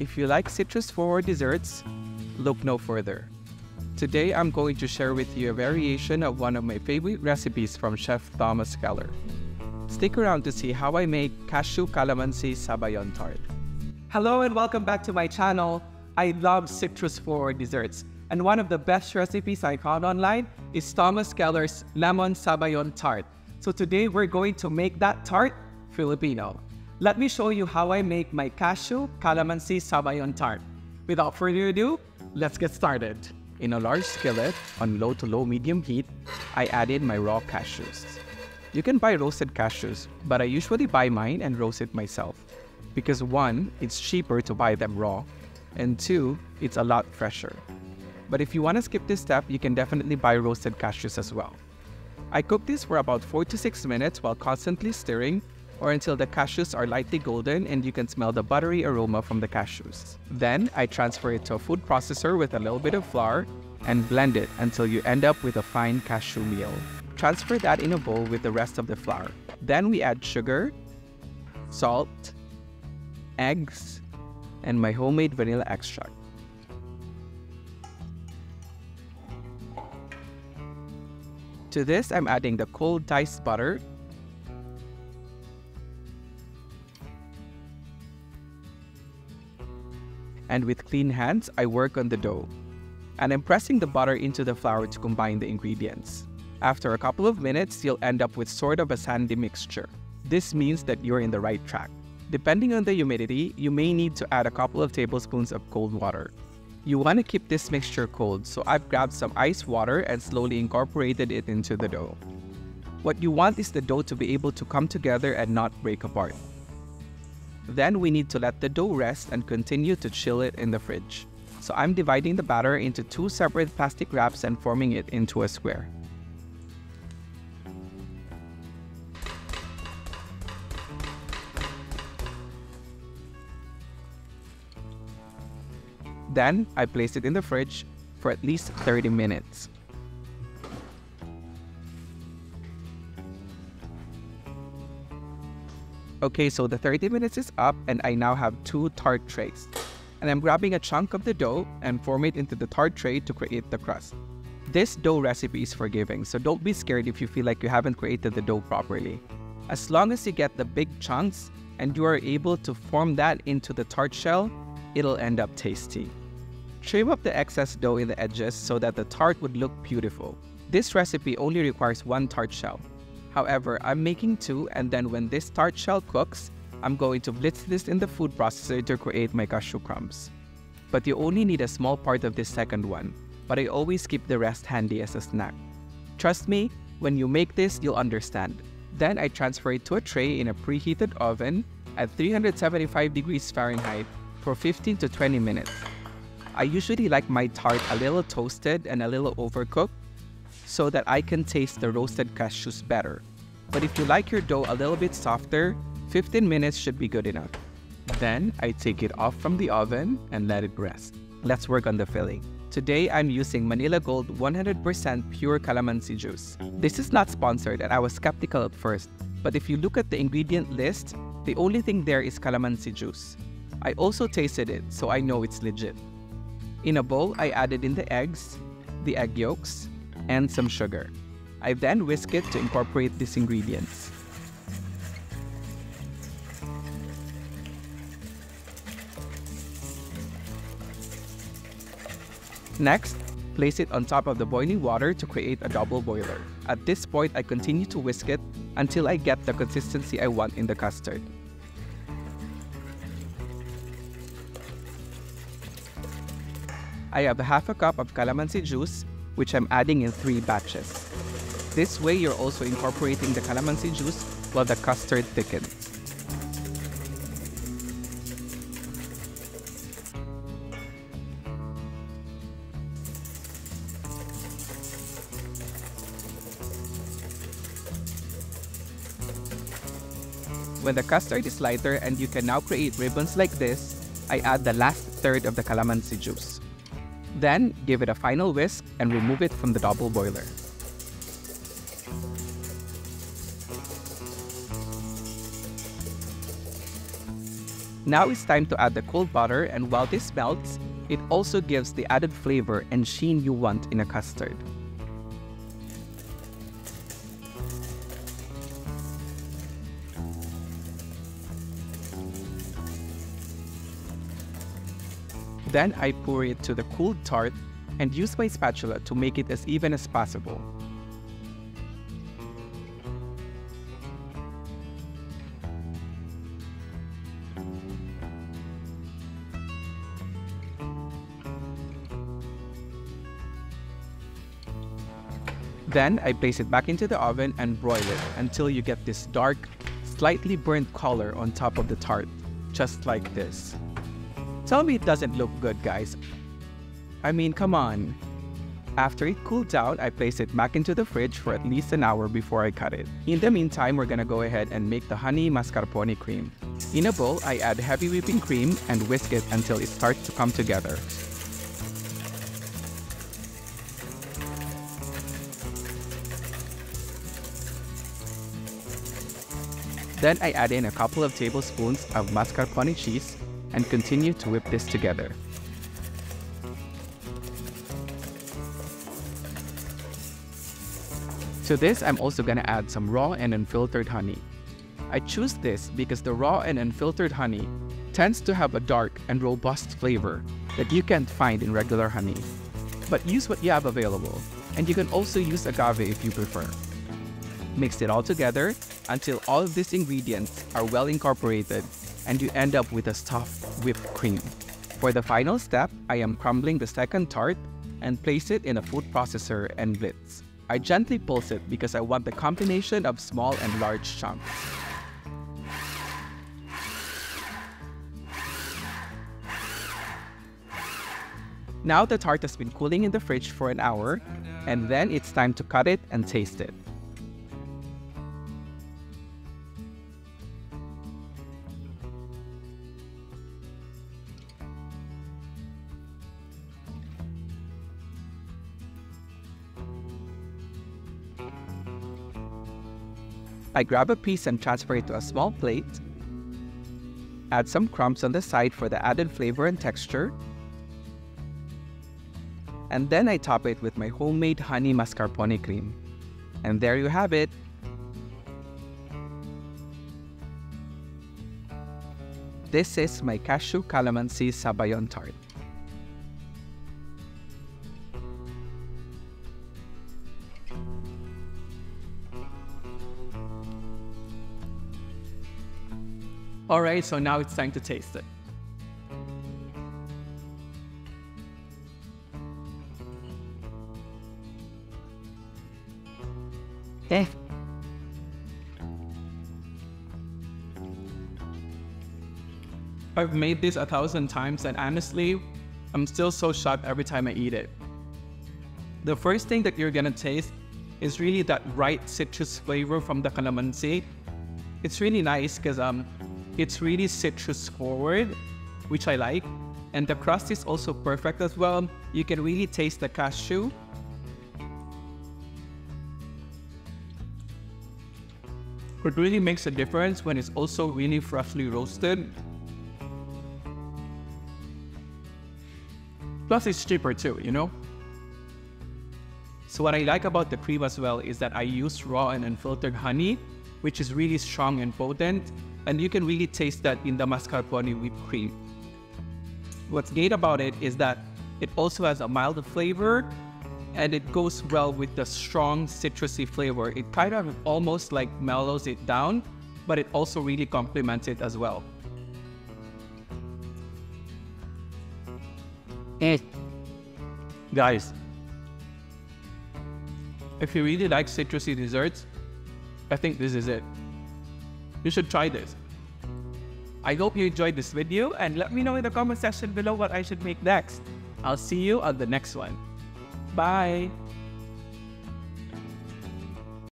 If you like citrus-forward desserts, look no further. Today I'm going to share with you a variation of one of my favorite recipes from Chef Thomas Keller. Stick around to see how I make Cashew Calamansi Sabayon Tart. Hello and welcome back to my channel. I love citrus-forward desserts, and one of the best recipes I found online is Thomas Keller's Lemon Sabayon Tart. So today we're going to make that tart Filipino. Let me show you how I make my Cashew Calamansi Sabayon Tart. Without further ado, let's get started. In a large skillet on low to low medium heat, I added my raw cashews. You can buy roasted cashews, but I usually buy mine and roast it myself. Because 1, it's cheaper to buy them raw, and 2, it's a lot fresher. But if you want to skip this step, you can definitely buy roasted cashews as well. I cook this for about 4 to 6 minutes while constantly stirring, or until the cashews are lightly golden and you can smell the buttery aroma from the cashews. Then I transfer it to a food processor with a little bit of flour and blend it until you end up with a fine cashew meal. Transfer that in a bowl with the rest of the flour. Then we add sugar, salt, eggs, and my homemade vanilla extract. To this, I'm adding the cold diced butter, and with clean hands, I work on the dough. And I'm pressing the butter into the flour to combine the ingredients. After a couple of minutes, you'll end up with sort of a sandy mixture. This means that you're in the right track. Depending on the humidity, you may need to add a couple of tablespoons of cold water. You want to keep this mixture cold, so I've grabbed some ice water and slowly incorporated it into the dough. What you want is the dough to be able to come together and not break apart. Then we need to let the dough rest and continue to chill it in the fridge. So I'm dividing the batter into 2 separate plastic wraps and forming it into a square. Then I place it in the fridge for at least 30 minutes. Okay, so the 30 minutes is up and I now have 2 tart trays. And I'm grabbing a chunk of the dough and form it into the tart tray to create the crust. This dough recipe is forgiving, so don't be scared if you feel like you haven't created the dough properly. As long as you get the big chunks and you are able to form that into the tart shell, it'll end up tasty. Trim up the excess dough in the edges so that the tart would look beautiful. This recipe only requires 1 tart shell. However, I'm making 2, and then when this tart shell cooks, I'm going to blitz this in the food processor to create my cashew crumbs. But you only need a small part of this second one, but I always keep the rest handy as a snack. Trust me, when you make this, you'll understand. Then I transfer it to a tray in a preheated oven at 375 degrees Fahrenheit for 15 to 20 minutes. I usually like my tart a little toasted and a little overcooked, so that I can taste the roasted cashews better. But if you like your dough a little bit softer, 15 minutes should be good enough. Then I take it off from the oven and let it rest. Let's work on the filling. Today I'm using Manila Gold 100% pure calamansi juice. This is not sponsored and I was skeptical at first, but if you look at the ingredient list, the only thing there is calamansi juice. I also tasted it, so I know it's legit. In a bowl, I added in the eggs, the egg yolks, and some sugar. I then whisk it to incorporate these ingredients. Next, place it on top of the boiling water to create a double boiler. At this point, I continue to whisk it until I get the consistency I want in the custard. I have half a cup of calamansi juice, which I'm adding in 3 batches. This way, you're also incorporating the calamansi juice while the custard thickens. When the custard is lighter and you can now create ribbons like this, I add the last third of the calamansi juice. Then, give it a final whisk and remove it from the double boiler. Now it's time to add the cold butter, and while this melts, it also gives the added flavor and sheen you want in a custard. Then I pour it to the cooled tart and use my spatula to make it as even as possible. Then I place it back into the oven and broil it until you get this dark, slightly burnt color on top of the tart, just like this. Tell me it doesn't look good, guys. I mean, come on. After it cooled down, I place it back into the fridge for at least an hour before I cut it. In the meantime, we're gonna go ahead and make the honey mascarpone cream. In a bowl, I add heavy whipping cream and whisk it until it starts to come together. Then I add in a couple of tablespoons of mascarpone cheese and continue to whip this together. To this, I'm also gonna add some raw and unfiltered honey. I choose this because the raw and unfiltered honey tends to have a dark and robust flavor that you can't find in regular honey. But use what you have available, and you can also use agave if you prefer. Mix it all together until all of these ingredients are well incorporated and you end up with a soft whipped cream. For the final step, I am crumbling the second tart and place it in a food processor and blitz. I gently pulse it because I want the combination of small and large chunks. Now the tart has been cooling in the fridge for an hour, and then it's time to cut it and taste it. I grab a piece and transfer it to a small plate. Add some crumbs on the side for the added flavor and texture. And then I top it with my homemade honey mascarpone cream. And there you have it. This is my cashew calamansi sabayon tart. Alright, so now it's time to taste it. I've made this 1,000 times and honestly, I'm still so shocked every time I eat it. The first thing that you're gonna taste is really that bright citrus flavor from the calamansi. It's really nice because it's really citrus forward, which I like. And the crust is also perfect as well. You can really taste the cashew. It really makes a difference when it's also really freshly roasted. Plus it's cheaper too, you know? So what I like about the cream as well is that I use raw and unfiltered honey, which is really strong and potent. And you can really taste that in the mascarpone whipped cream. What's great about it is that it also has a mild flavor and it goes well with the strong citrusy flavor. It kind of almost like mellows it down, but it also really complements it as well. Guys, if you really like citrusy desserts, I think this is it. You should try this. I hope you enjoyed this video and let me know in the comment section below what I should make next. I'll see you on the next one. Bye!